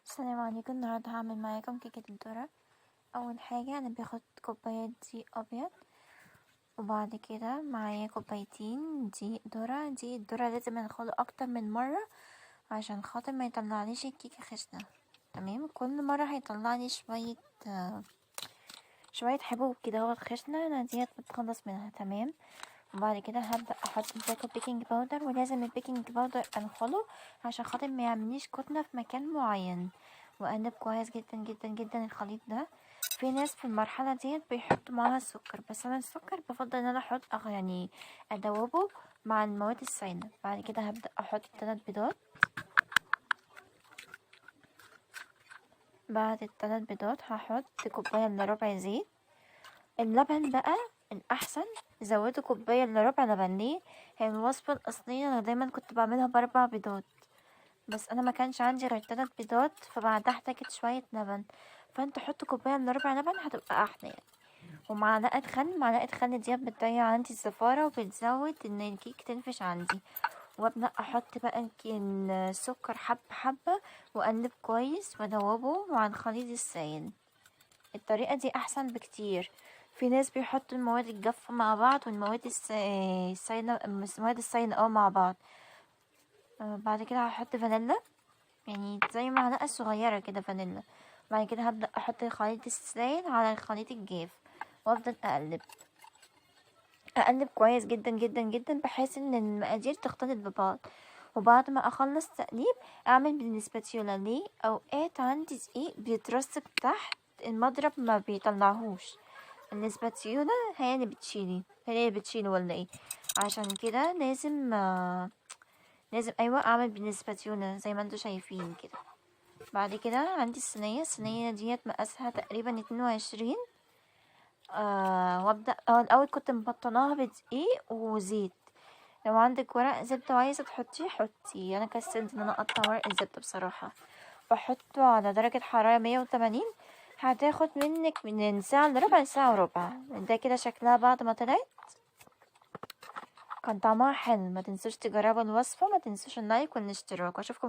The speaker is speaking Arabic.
السلام عليكم. النهاردة هعمل معاكم كيكة الذرة. اول حاجة انا باخد كوباية دقيق ابيض، وبعد كده معايا كوبايتين دقيق ذرة. دقيق الذرة لازم ادخله اكتر من مرة عشان خاطر ما يطلعليش الكيكة خشنة. تمام، كل مرة هيطلعني شوية حبوب كده هو خشنة، انا ديت بتخلص منها. تمام، وبعد كده هبدأ احط باكل بيكنج باودر، ولازم البيكنج باودر انخله عشان خاطر ما يعمليش كتلة في مكان معين، واقلب كويس جدا جدا جدا الخليط ده. في ناس في المرحلة ديت بيحطوا معاها السكر، بس انا السكر بفضل ان انا احط يعني ادوبه مع المواد السائلة. بعد كده هبدأ احط 3 بيضات. بعد ال3 بيضات هحط كوباية الا ربع زيت. اللبن بقى الأحسن زودوا كوباية الا ربع لبن. ليه؟ هي الوصفة الأصلية أنا دايما كنت بعملها ب4 بيضات، بس أنا ما كانش عندي غير 3 بيضات، فبعدها احتاجت شوية لبن. فانت حط كوباية الا ربع لبن هتبقى أحلى يعني. ومعلقة خل، معلقة خل دي بتضيع عندي الزفارة وبتزود ان الكيك تنفش عندي. وابدأ احط بقى السكر حبة حبة، واقلب كويس وادوبه مع الخليط السائل. الطريقة دي احسن بكتير. في ناس بيحطوا المواد الجافة مع بعض والمواد السايلة، المواد السايلة مع بعض. بعد كده هحط فانيلا، يعني زي معلقة صغيرة كده فانيلا. بعد كده هبدأ احط الخليط السائل على الخليط الجاف، وافضل اقلب كويس جدا جدا جدا بحيث ان المقادير تختلط ببعض. وبعد ما اخلص تقليب اعمل بالسباتيولا. ليه؟ اوقات عندي دقيق بيترسب تحت المضرب ما بيطلعهوش، الاسباتيولا هي اللي بتشيله ولا ايه؟ عشان كده لازم ايوه اعمل بالاسباتيولا زي ما انتوا شايفين كده. بعد كده عندي الصينية ديت مقاسها تقريبا 22. وابدأ الاول كنت مبطناها بدقيق وزيت. لو عندك ورق زبدة وعايزة تحطيه حطي، انا كسلت ان انا اقطع ورق الزبدة بصراحة. بحطه على درجة حرارة 180. هتاخد منك من ساعة لربع، ساعة وربع. ده كده شكلها بعد ما طلعت. كان طعمها حلو. ما تنسوش تجربوا الوصفة، ما تنسوش اللايك والاشتراك، واشوفكم